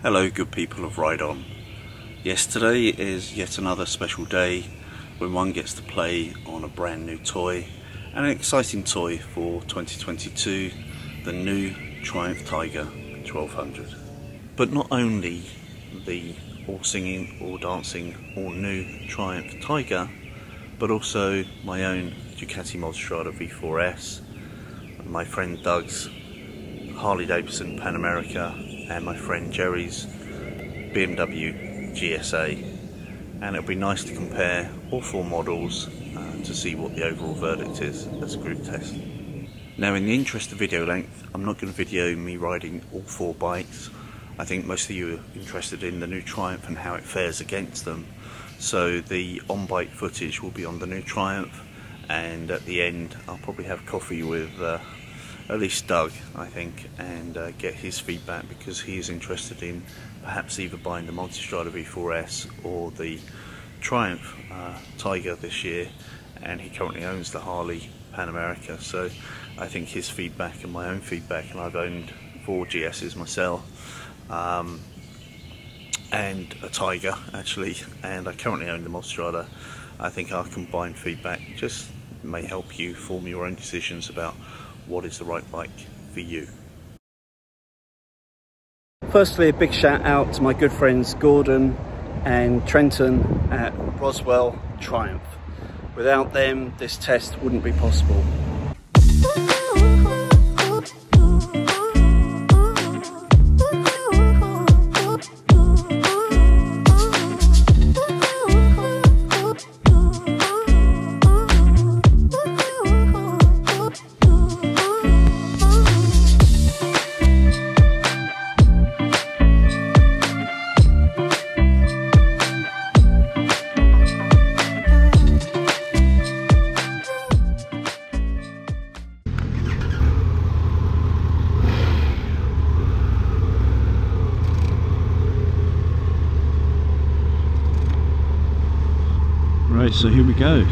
Hello good people of Ride On. Yes, today is yet another special day when one gets to play on a brand new toy, and an exciting toy for 2022, the new Triumph Tiger 1200. But not only the all singing, all dancing, all new Triumph Tiger, but also my own Ducati Multistrada V4S, my friend Doug's Harley Davidson Pan America, and my friend Jerry's BMW GSA, and it'll be nice to compare all four models to see what the overall verdict is as a group test. Now, in the interest of video length, I'm not going to video me riding all four bikes. I think most of you are interested in the new Triumph and how it fares against them, so the on-bike footage will be on the new Triumph, and at the end I'll probably have coffee with at least Doug, I think, and get his feedback, because he is interested in perhaps either buying the Multistrada V4S or the Triumph Tiger this year, and he currently owns the Harley Pan America, so I think his feedback and my own feedback, and I've owned 4 GSs myself, and a Tiger actually, and I currently own the Multistrada. I think our combined feedback just may help you form your own decisions about what is the right bike for you. Firstly, a big shout out to my good friends Gordon and Trenton at Roswell Triumph. Without them, this test wouldn't be possible. Right, so here we go.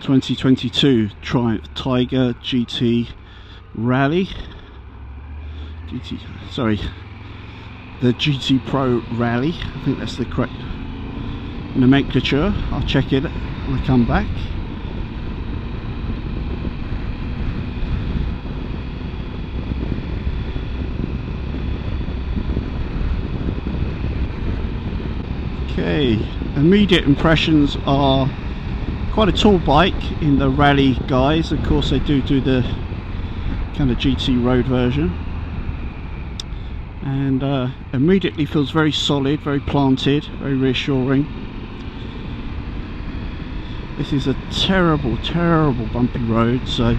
2022 Triumph Tiger GT Rally. The GT Pro Rally. I think that's the correct nomenclature. I'll check it when I come back. Okay, immediate impressions are quite a tall bike in the rally guise. Of course, they do the kind of GT road version, and immediately feels very solid, very planted, very reassuring. This is a terrible bumpy road, so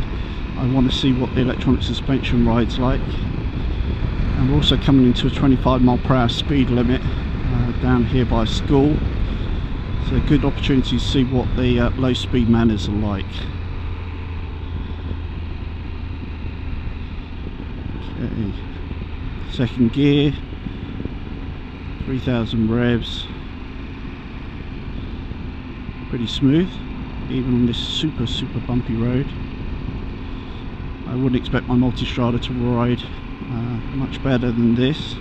I want to see what the electronic suspension rides like. And we're also coming into a 25-mile/hour speed limit down here by school, so a good opportunity to see what the low speed manners are like. Okay, second gear, 3000 revs, pretty smooth even on this super bumpy road. I wouldn't expect my Multistrada to ride much better than this.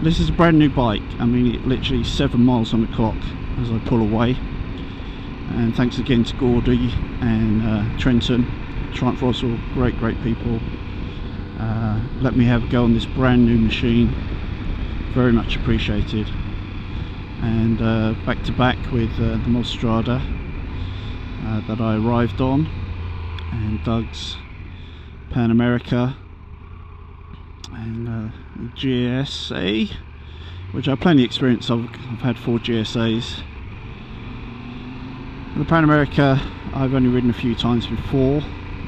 This is a brand new bike. I mean, it literally 7 miles on the clock as I pull away. And thanks again to Gordy and Trenton, Triumph Roswell, great people. Let me have a go on this brand new machine. Very much appreciated. And back to back with the Multistrada that I arrived on, and Doug's Pan America, and GSA, which I have plenty of experience of. I've had 4 GSAs. The Pan America I've only ridden a few times before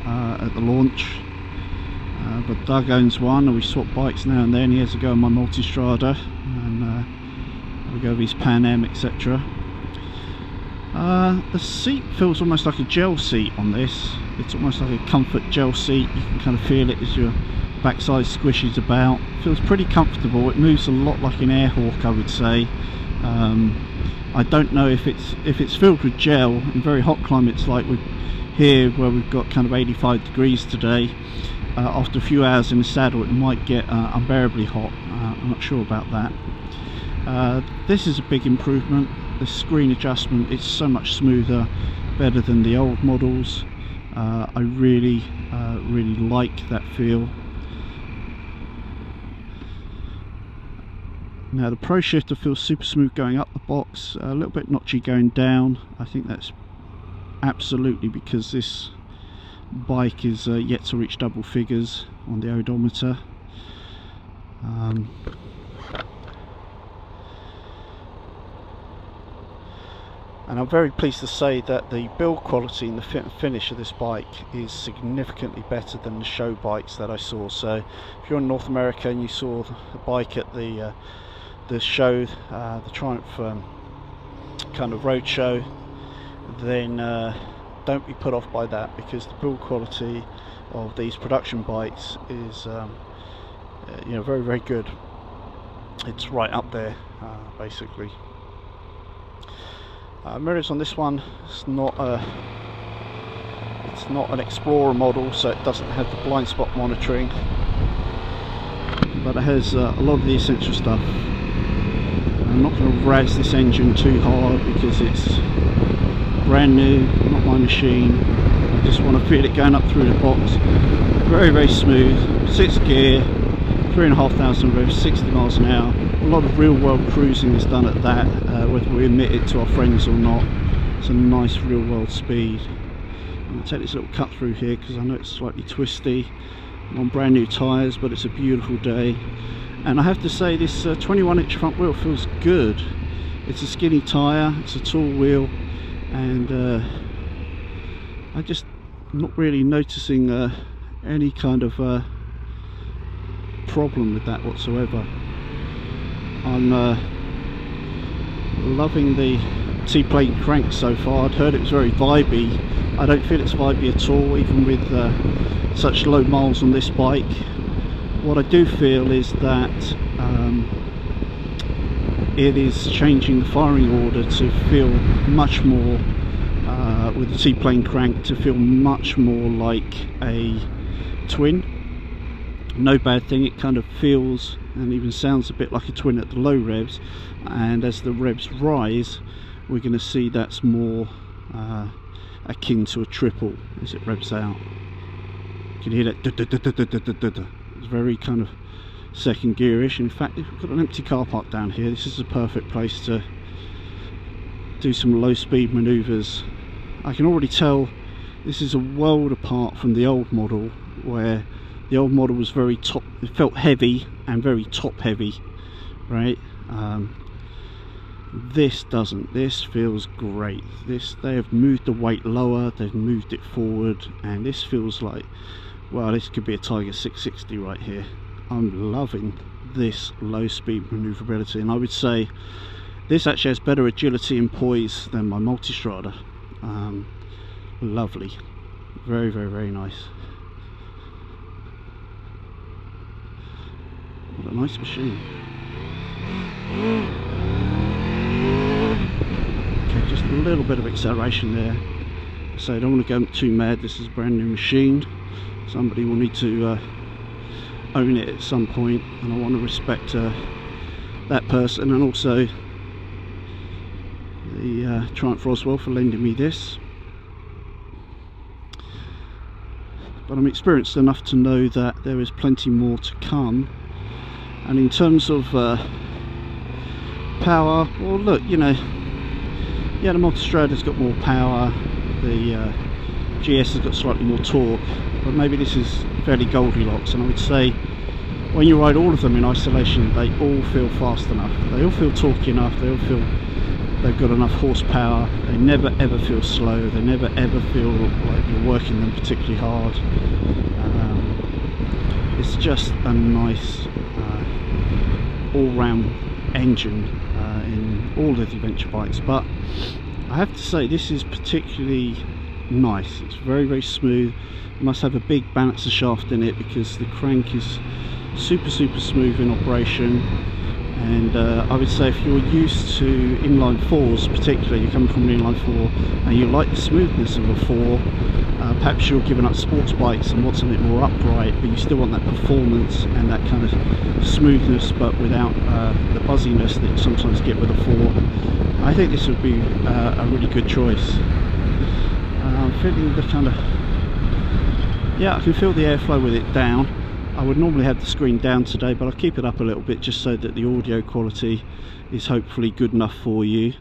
at the launch, but Doug owns one, and we swap bikes now and then. He has a go on my Multistrada, and we go with his Pan Am, etc. The seat feels almost like a gel seat on this. It's almost like a comfort gel seat. You can kind of feel it as your backside squishes about. Feels pretty comfortable. It moves a lot like an Airhawk, I would say. I don't know if it's filled with gel in very hot climates like here, where we've got kind of 85 degrees today. after a few hours in the saddle it might get unbearably hot. I'm not sure about that. This is a big improvement. The screen adjustment is so much smoother, better than the old models. I really like that feel. Now the Pro Shifter feels super smooth going up the box, a little bit notchy going down. I think that's absolutely because this bike is yet to reach double figures on the odometer. And I'm very pleased to say that the build quality and the fit and finish of this bike is significantly better than the show bikes that I saw. So if you're in North America and you saw the bike at the show, the Triumph kind of road show, then don't be put off by that, because the build quality of these production bikes is you know, very good. It's right up there basically. Mirrors on this one, it's not an Explorer model, so it doesn't have the blind spot monitoring, but it has a lot of the essential stuff. I'm not going to razz this engine too hard because it's brand new, not my machine. I just want to feel it going up through the box. Very smooth, 6th gear, 3,500 revs, 60 miles an hour. A lot of real world cruising is done at that, whether we admit it to our friends or not. It's a nice real world speed. I'm going to take this little cut through here because I know it's slightly twisty. I'm on brand new tyres, but it's a beautiful day. And I have to say, this 21-inch front wheel feels good. It's a skinny tyre, it's a tall wheel, and I'm just not really noticing any kind of problem with that whatsoever. I'm loving the T-plane crank so far. I'd heard it was very vibey. I don't feel it's vibey at all, even with such low miles on this bike. What I do feel is that it is changing the firing order to feel much more, with the T-plane crank, to feel much more like a twin. No bad thing, it kind of feels and even sounds a bit like a twin at the low revs, and as the revs rise we're going to see that's more akin to a triple as it revs out. You can hear that. It's very kind of second gearish. In fact, if we've got an empty car park down here, this is a perfect place to do some low speed maneuvers. I can already tell this is a world apart from the old model, where the old model was very top, it felt heavy and very top heavy, right? This doesn't. This feels great. They have moved the weight lower, they've moved it forward, and this feels like, well, this could be a Tiger 660 right here. I'm loving this low speed manoeuvrability, and I would say this actually has better agility and poise than my Multistrada. Lovely, very nice. What a nice machine. Okay, just a little bit of acceleration there. So I don't want to go too mad. This is a brand new machine. Somebody will need to own it at some point, and I want to respect that person, and also the Triumph Roswell for lending me this. But I'm experienced enough to know that there is plenty more to come. And in terms of power, well, look, you know, yeah, the Multistrada's got more power, the GS has got slightly more torque, but maybe this is fairly Goldilocks. And I would say when you ride all of them in isolation, they all feel fast enough, they all feel torquey enough, they all feel they've got enough horsepower, they never ever feel slow, they never ever feel like you're working them particularly hard. It's just a nice all-round engine in all of the adventure bikes, but I have to say this is particularly nice. It's very smooth. You must have a big balancer shaft in it because the crank is super smooth in operation, And I would say if you're used to inline 4s, particularly you're coming from an inline 4 and you like the smoothness of a 4, perhaps you're giving up sports bikes and want something more upright, but you still want that performance and that kind of smoothness, but without the buzziness that you sometimes get with a 4. I think this would be a really good choice. I'm feeling the kind of, yeah, I can feel the airflow with it down. I would normally have the screen down today, but I'll keep it up a little bit just so that the audio quality is hopefully good enough for you.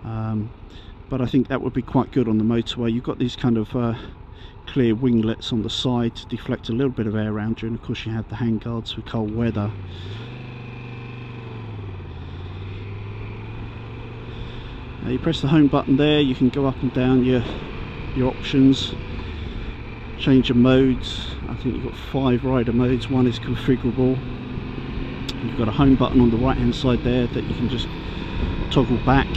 But I think that would be quite good on the motorway. You've got these kind of clear winglets on the side to deflect a little bit of air around you, and of course you have the handguards for cold weather. Now you press the home button there, you can go up and down your options, change your modes. I think you've got 5 rider modes, one is configurable. You've got a home button on the right hand side there that you can just toggle back.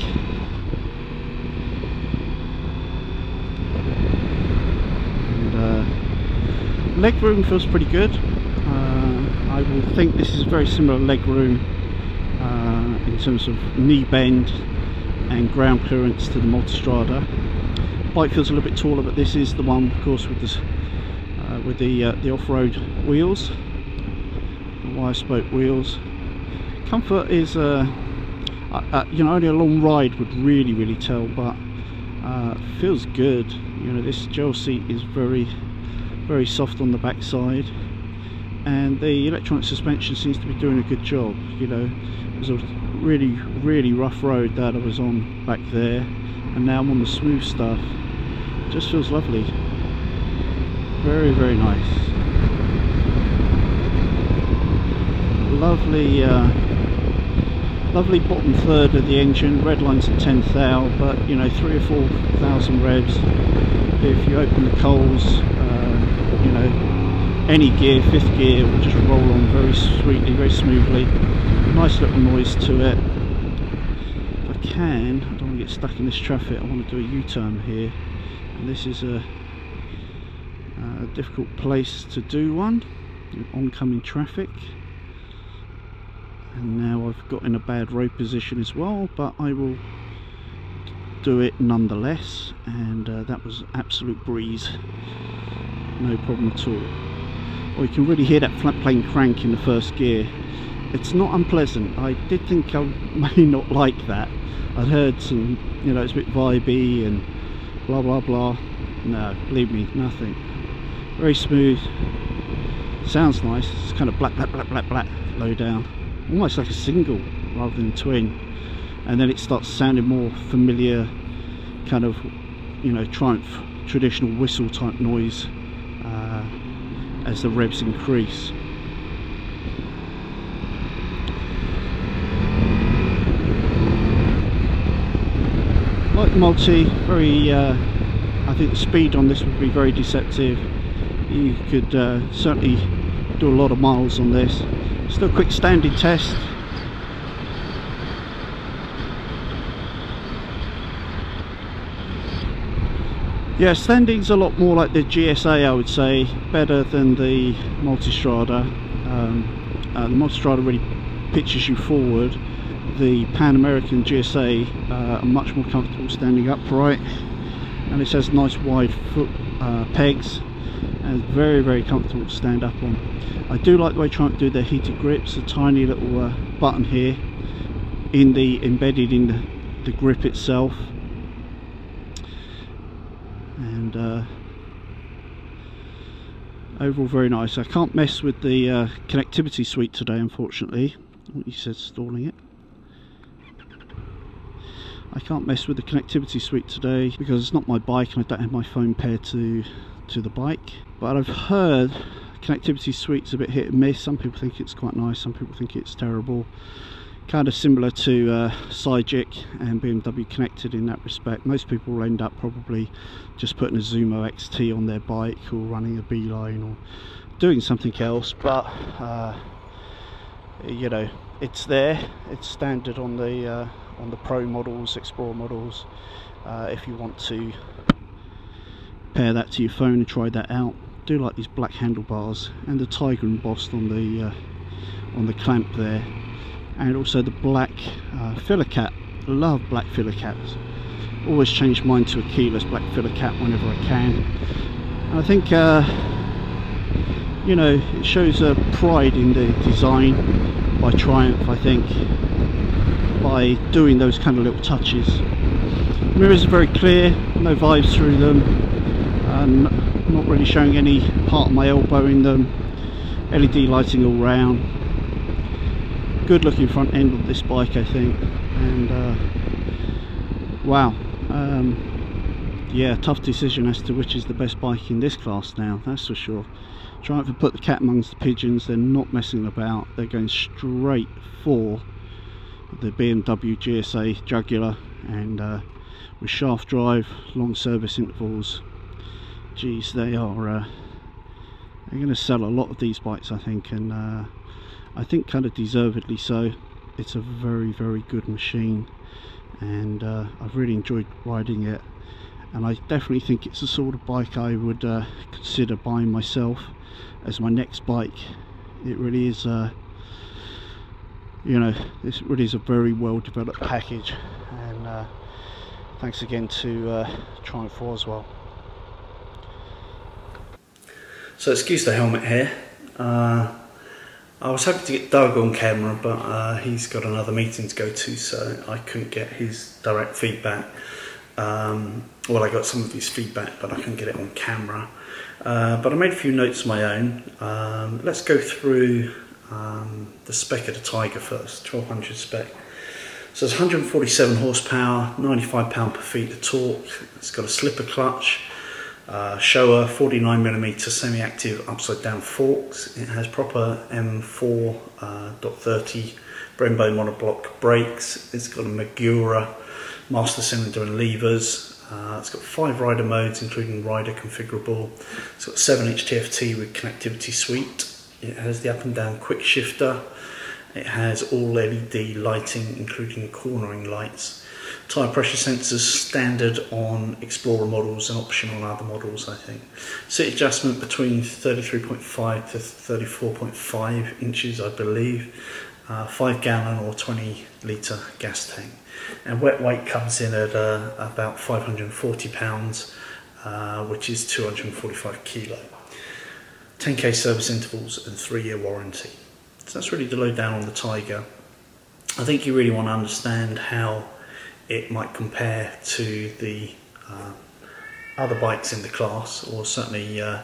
And leg room feels pretty good. I will think this is very similar leg room in terms of knee bend and ground clearance to the Multistrada. Bike feels a little bit taller, but this is the one, of course, with this the off-road wheels, the wire spoke wheels. Comfort is, you know, only a long ride would really tell, but feels good. You know, this gel seat is very soft on the back side, and the electronic suspension seems to be doing a good job. You know, it was a really rough road that I was on back there, and now I'm on the smooth stuff. It just feels lovely. Very nice. Lovely lovely bottom third of the engine. Red line's at 10 thou, but you know, 3,000 or 4,000 revs. If you open the coals, you know, any gear, 5th gear, will just roll on very sweetly, very smoothly. Nice little noise to it. If I can, I don't want to get stuck in this traffic, I want to do a U-turn here, and this is a difficult place to do one with oncoming traffic. And now I've got in a bad road position as well, but I will do it nonetheless, and that was absolute breeze, no problem at all. Or you can really hear that flat plane crank in the 1st gear. It's not unpleasant. I did think I may not like that. I'd heard some, you know, it's a bit vibey and blah blah blah. No, believe me, nothing. Very smooth, sounds nice. It's kind of black low down, almost like a single rather than a twin, and then it starts sounding more familiar, kind of, you know, Triumph traditional whistle type noise as the revs increase. Like the Multi, very I think the speed on this would be very deceptive. You could certainly do a lot of miles on this. Still a quick standing test. Yeah, standing's a lot more like the GSA, I would say, better than the Multistrada. The Multistrada really pitches you forward. The Pan American GSA are much more comfortable standing upright, and it has nice wide foot pegs, and very comfortable to stand up on. I do like the way Triumph do their heated grips, a tiny little button here embedded in the grip itself, and overall very nice. I can't mess with the connectivity suite today, unfortunately. He said stalling it. I can't mess with the connectivity suite today because it's not my bike and I don't have my phone paired to the bike. But I've heard connectivity suite's a bit hit and miss. Some people think it's quite nice, some people think it's terrible. Kind of similar to Cygic and BMW Connected in that respect. Most people will end up probably just putting a Zumo XT on their bike, or running a Beeline, or doing something else, but you know, it's there. It's standard on the Pro models, Explorer models. If you want to pair that to your phone and try that out, do like these black handlebars and the tiger embossed on the clamp there. and also the black filler cap. Love black filler caps. Always change mine to a keyless black filler cap whenever I can. And I think you know, it shows pride in the design by Triumph, I think, by doing those kind of little touches. Mirrors are very clear, no vibes through them, not really showing any part of my elbow in them. LED lighting all round. Good looking front end of this bike, I think, and wow, yeah, tough decision as to which is the best bike in this class now, that's for sure. Trying to put the cat amongst the pigeons. They're not messing about, they're going straight for the BMW GSA Jugular, and with shaft drive, long service intervals. Geez, they are they're going to sell a lot of these bikes, I think, and I think kind of deservedly so. It's a very, very good machine, and I've really enjoyed riding it, and I definitely think it's the sort of bike I would consider buying myself as my next bike. It really is, you know, this really is a very well developed package, and thanks again to Triumph as well. So excuse the helmet here. I was hoping to get Doug on camera, but he's got another meeting to go to, so I couldn't get his direct feedback. Well, I got some of his feedback, but I couldn't get it on camera. But I made a few notes of my own. Let's go through the spec of the Tiger first, 1200 spec. So it's 147 horsepower, 95 pound-per-feet of torque. It's got a slipper clutch, Showa 49mm semi-active upside-down forks. It has proper M4.30 Brembo monoblock brakes. It's got a MkII master cylinder and levers. It's got 5 rider modes, including rider configurable. It's got 7-inch TFT with connectivity suite. It has the up and down quick shifter. It has all LED lighting, including cornering lights. Tyre pressure sensors standard on Explorer models and optional on other models, I think. Seat adjustment between 33.5 to 34.5 inches, I believe. 5 gallon or 20 litre gas tank. And wet weight comes in at about 540 pounds, which is 245 kilo. 10k service intervals and 3-year warranty. So that's really the lowdown on the Tiger. I think you really want to understand how it might compare to the other bikes in the class, or certainly I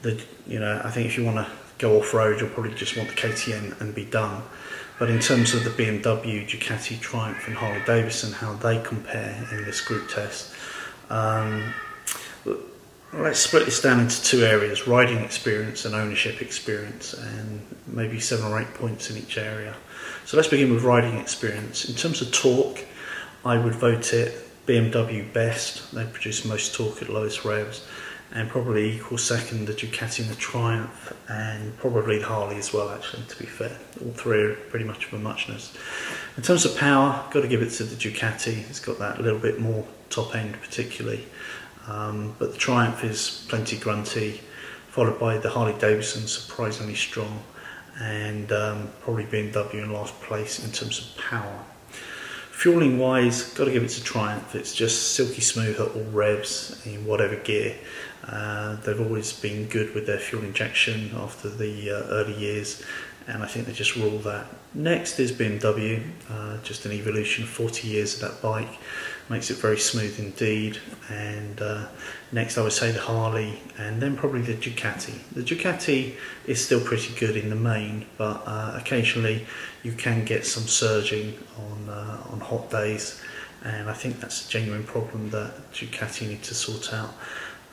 think if you want to go off-road, you'll probably just want the KTM and be done. But in terms of the BMW, Ducati, Triumph and Harley Davidson, how they compare in this group test, let's split this down into 2 areas: riding experience and ownership experience, and maybe 7 or 8 points in each area. So let's begin with riding experience. In terms of torque, I would vote it BMW best. They produce most torque at lowest revs, and probably equal second the Ducati and the Triumph, and probably the Harley as well, actually, to be fair. All 3 are pretty much of a muchness. In terms of power, got to give it to the Ducati. It's got that little bit more top end particularly, but the Triumph is plenty grunty, followed by the Harley Davidson, surprisingly strong, and probably BMW in last place in terms of power. Fueling wise, got to give it to Triumph. It's just silky smooth at all revs in whatever gear. They've always been good with their fuel injection after the early years, and I think they just rule that. Next is BMW, just an evolution of 40 years of that bike. Makes it very smooth indeed. And next I would say the Harley, and then probably the Ducati. The Ducati is still pretty good in the main, but occasionally you can get some surging on hot days, and I think that's a genuine problem that Ducati need to sort out.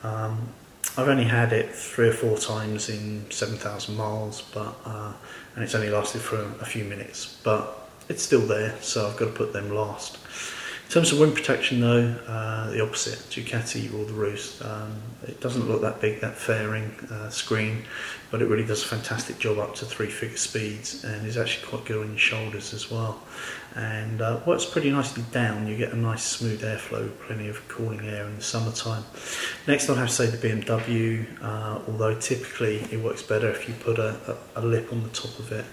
I've only had it 3 or 4 times in 7,000 miles, but and it's only lasted for a few minutes, but it's still there, so I've got to put them last. In terms of wind protection though, the opposite, Ducati rule the roost. It doesn't look that big, that fairing screen, but it really does a fantastic job up to 3-figure speeds, and is actually quite good on your shoulders as well. And works pretty nicely down. You get a nice smooth airflow, plenty of cooling air in the summertime. Next I'd have to say the BMW, although typically it works better if you put a lip on the top of it.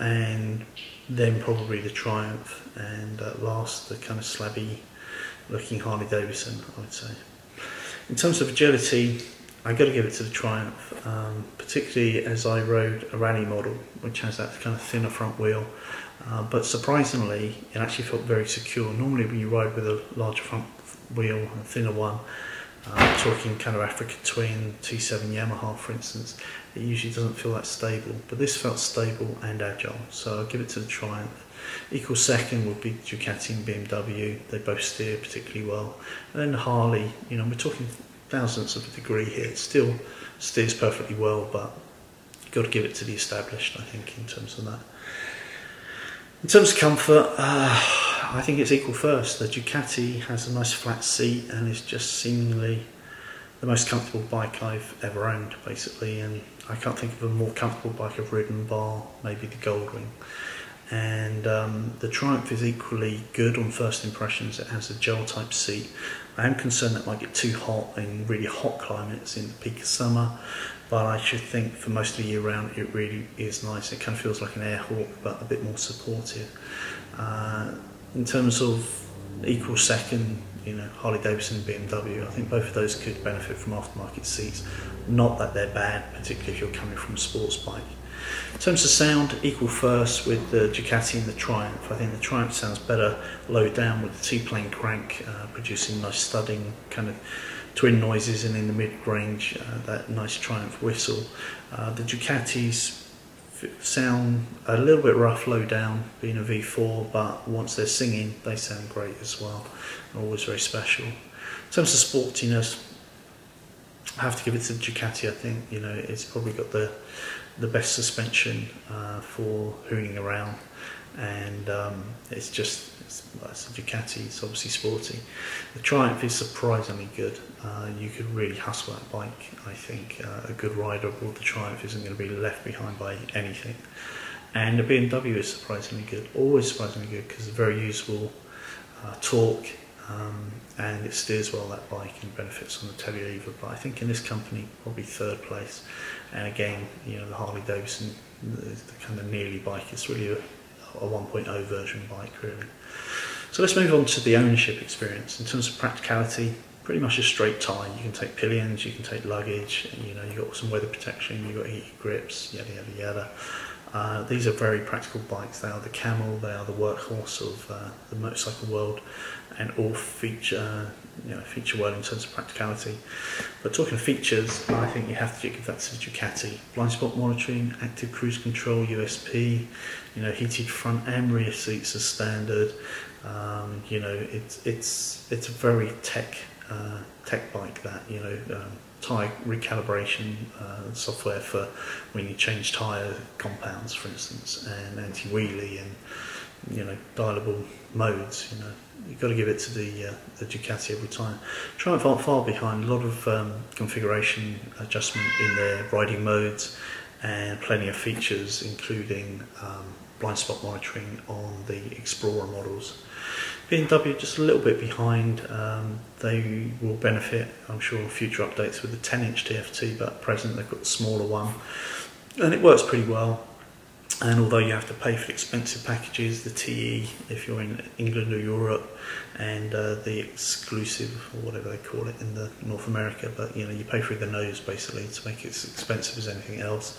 And then probably the Triumph, and at last the kind of slabby looking Harley Davidson, I would say. In terms of agility, I got to give it to the Triumph, particularly as I rode a rally model which has that kind of thinner front wheel, but surprisingly it actually felt very secure. Normally when you ride with a larger front wheel and a thinner one, talking kind of Africa Twin, T7 Yamaha for instance, it usually doesn't feel that stable, but this felt stable and agile, so I'll give it to the Triumph. Equal second would be Ducati and BMW. They both steer particularly well. And then the Harley, you know, we're talking thousandths of a degree here. It still steers perfectly well, but you've got to give it to the established, I think, in terms of that. In terms of comfort, I think it's equal first. The Ducati has a nice flat seat and is just seemingly the most comfortable bike I've ever owned, basically. And I can't think of a more comfortable bike I've ridden, bar maybe the Goldwing. And the Triumph is equally good on first impressions. It has a gel type seat. I am concerned that it might get too hot in really hot climates in the peak of summer, but I should think for most of the year round it really is nice. It kind of feels like an Air Hawk, but a bit more supportive. In terms of equal second, you know, Harley Davidson and BMW, I think both of those could benefit from aftermarket seats. Not that they're bad, particularly if you're coming from a sports bike. In terms of sound, equal first with the Ducati and the Triumph. I think the Triumph sounds better low down with the two-plane crank, producing nice studding kind of twin noises, and in the mid-range, that nice Triumph whistle. The Ducatis sound a little bit rough low down, being a V4, but once they're singing, they sound great as well. Always very special. In terms of sportiness, I have to give it to the Ducati. I think, you know, it's probably got the best suspension for hooning around, and it's a Ducati. It's obviously sporty. The Triumph is surprisingly good. You could really hustle that bike. I think a good rider aboard the Triumph isn't going to be left behind by anything. And the BMW is surprisingly good. Always surprisingly good, because it's very usable torque. And it steers well, that bike, and benefits on the telelever. But I think in this company, probably third place. And again, you know, the Harley Davidson, the kind of nearly bike, it's really a 1.0 version bike, really. So let's move on to the ownership experience. In terms of practicality, pretty much a straight tie. You can take pillions, you can take luggage, you know, you've got some weather protection, you've got heated grips, yada yada yada. These are very practical bikes. They are the camel, they are the workhorse of the motorcycle world, and all feature well in terms of practicality. But talking of features, I think you have to give that to the Ducati. Blind spot monitoring, active cruise control, USP, you know, heated front and rear seats as standard. You know, it's a very tech bike, that, you know, tyre recalibration software for when you change tyre compounds, for instance, and anti-wheelie, and, you know, dialable modes. You know, you've got to give it to the Ducati every time. Triumph aren't far behind. A lot of configuration adjustment in their riding modes, and plenty of features, including blind spot monitoring on the Explorer models. BMW just a little bit behind. They will benefit, I'm sure, in future updates with the 10-inch TFT, but at present they've got the smaller one, and it works pretty well. And although you have to pay for the expensive packages, the TE if you're in England or Europe, and the exclusive, or whatever they call it in the North America, but you know, you pay through the nose basically to make it as expensive as anything else.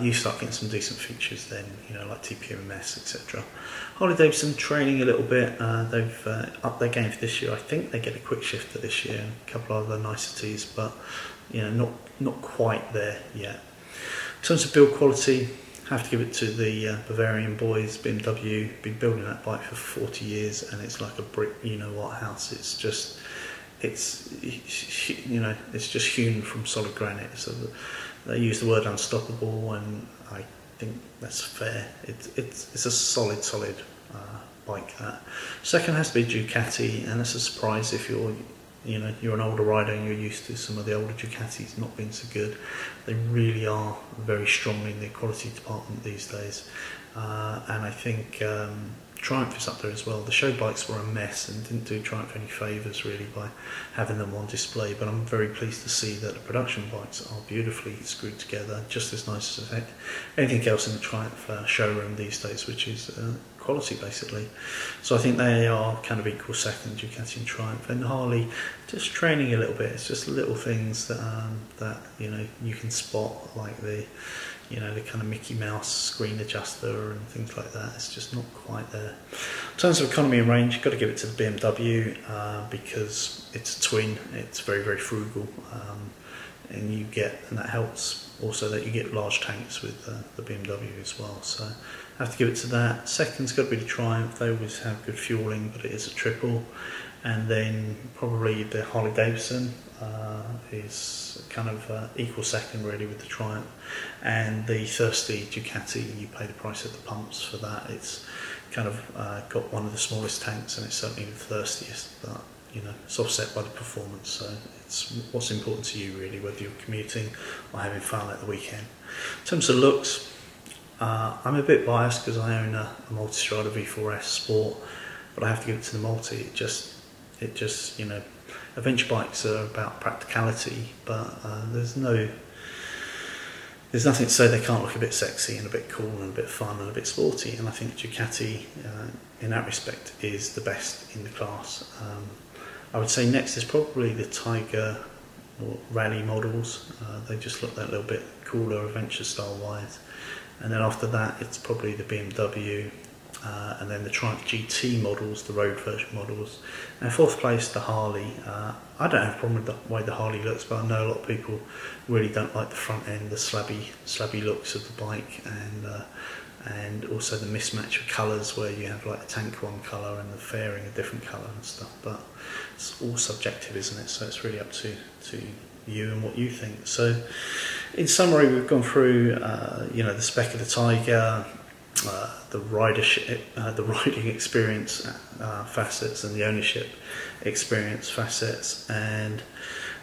You start getting some decent features then, you know, like TPMS, etc. Harley Davidson training a little bit. They've upped their game for this year. I think they get a quick shifter this year, and a couple of other niceties, but you know, not quite there yet. In terms of build quality, I have to give it to the Bavarian boys. BMW been building that bike for 40 years, and it's like a brick, you know what, house. It's just, you know, it's just hewn from solid granite. So they use the word unstoppable, and I think that's fair. It's a solid bike. That second has to be Ducati, and that's a surprise if you're an older rider and you're used to some of the older Ducatis not being so good. They really are very strong in the quality department these days, and I think Triumph is up there as well. The show bikes were a mess and didn't do Triumph any favours really by having them on display, but I'm very pleased to see that the production bikes are beautifully screwed together, just as nice as anything else in the Triumph showroom these days, which is quality basically. So I think they are kind of equal second, Ducati and Triumph, and Harley just training a little bit. It's just little things that you know you can spot, like the the kind of Mickey Mouse screen adjuster and things like that. It's just not quite there. In terms of economy and range, you've got to give it to the BMW because it's a twin. It's very, very frugal, and that helps also that you get large tanks with the BMW as well. So I have to give it to that. Second's got to be the Triumph. They always have good fueling, but it is a triple. And then probably the Harley Davidson is kind of equal second really with the Triumph, and the thirsty Ducati, you pay the price at the pumps for that. It's kind of got one of the smallest tanks, and it's certainly the thirstiest, but it's offset by the performance. So it's what's important to you really, whether you're commuting or having fun at the weekend. In terms of looks, I'm a bit biased because I own a Multistrada V4S Sport, but I have to give it to the Multi. It just adventure bikes are about practicality, but there's nothing to say they can't look a bit sexy and a bit cool and a bit fun and a bit sporty, and I think Ducati in that respect is the best in the class. I would say next is probably the Tiger or Rally models. They just look that little bit cooler adventure style wise, and then after that it's probably the BMW, and then the Triumph GT models, the road version models, and fourth place the Harley. I don't have a problem with the way the Harley looks, but I know a lot of people really don't like the front end, the slabby looks of the bike, and also the mismatch of colours where you have like the tank one colour and the fairing a different colour and stuff. But it's all subjective, isn't it? So it's really up to you and what you think. So in summary, we've gone through the spec of the Tiger, the ridership, the riding experience facets, and the ownership experience facets. And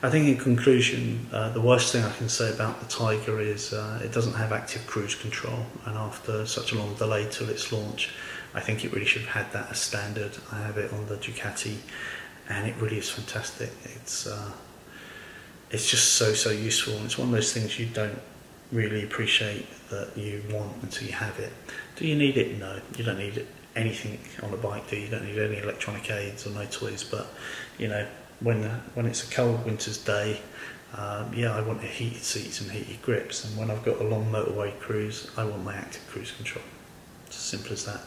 I think in conclusion, the worst thing I can say about the Tiger is it doesn't have active cruise control, and after such a long delay till its launch, I think it really should have had that as standard. I have it on the Ducati, and it really is fantastic. It's just so useful, and it's one of those things you don't really appreciate that you want until you have it. Do you need it? No, you don't need anything on a bike, do you? You don't need any electronic aids or no toys, but when it's a cold winter's day, I want heated seats and heated grips, and when I've got a long motorway cruise, I want my active cruise control. It's as simple as that.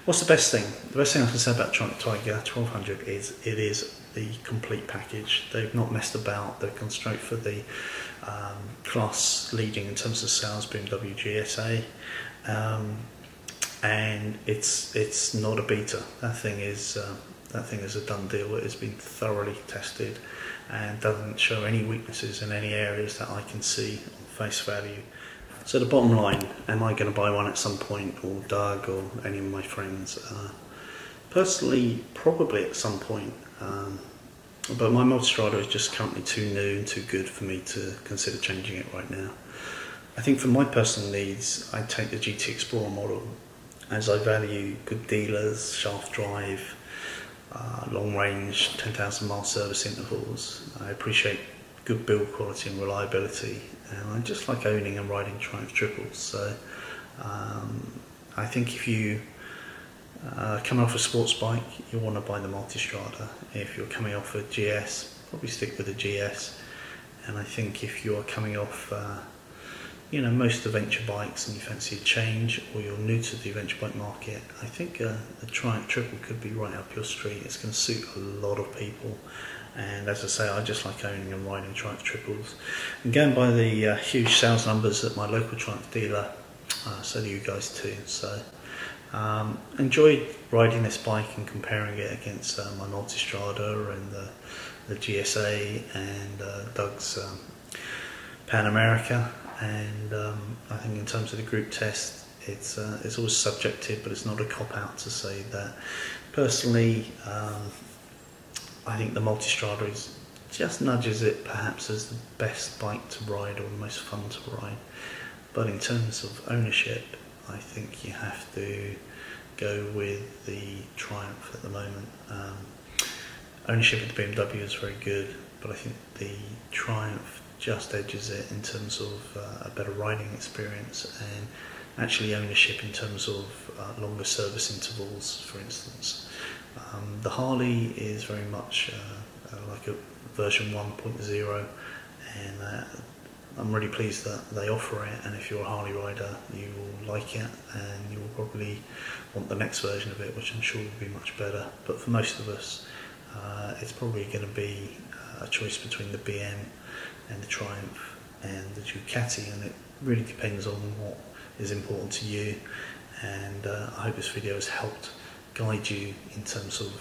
What's the best thing? The best thing I can say about Triumph Tiger 1200 is it is the complete package. They've not messed about. They've gone straight for the class leading in terms of sales BMW GSA, and it's not a beta. That thing is a done deal. It has been thoroughly tested and doesn't show any weaknesses in any areas that I can see on face value. So the bottom line, am I going to buy one at some point, or Doug or any of my friends? Personally, probably at some point, but my Multistrada is just currently too new and too good for me to consider changing it right now. I think for my personal needs, I'd take the GT Explorer model, as I value good dealers, shaft drive, long range, 10,000 mile service intervals. I appreciate good build quality and reliability, and I just like owning and riding Triumph triples. So I think if you coming off a sports bike, you want to buy the Multistrada. If you're coming off a GS, probably stick with the GS. And I think if you're coming off most adventure bikes and you fancy a change, or you're new to the adventure bike market, I think a Triumph triple could be right up your street. It's going to suit a lot of people, and as I say, I just like owning and riding Triumph triples. And going by the huge sales numbers at my local Triumph dealer, so do you guys too. So enjoyed riding this bike and comparing it against my Multistrada and the GSA and Doug's Pan America. And I think in terms of the group test, it's always subjective, but it's not a cop-out to say that. Personally, I think the Multistrada just nudges it perhaps as the best bike to ride or the most fun to ride. But in terms of ownership, I think you have to go with the Triumph at the moment. Ownership of the BMW is very good, but I think the Triumph just edges it in terms of a better riding experience, and actually ownership in terms of longer service intervals, for instance. The Harley is very much like a version 1.0, and I'm really pleased that they offer it, and if you're a Harley rider you will like it, and you will probably want the next version of it, which I'm sure will be much better. But for most of us it's probably going to be a choice between the BM and the Triumph and the Ducati, and it really depends on what is important to you, and I hope this video has helped guide you in terms of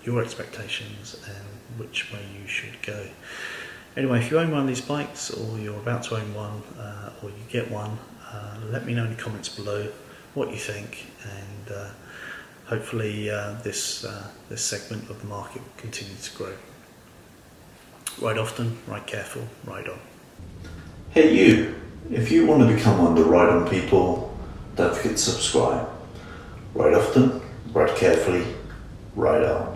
your expectations and which way you should go. Anyway, if you own one of these bikes, or you're about to own one, or you get one, let me know in the comments below what you think, and hopefully this segment of the market will continue to grow. Ride often, ride careful, ride on. Hey you, if you want to become one of the Ride On people, don't forget to subscribe. Ride often, ride carefully, ride on.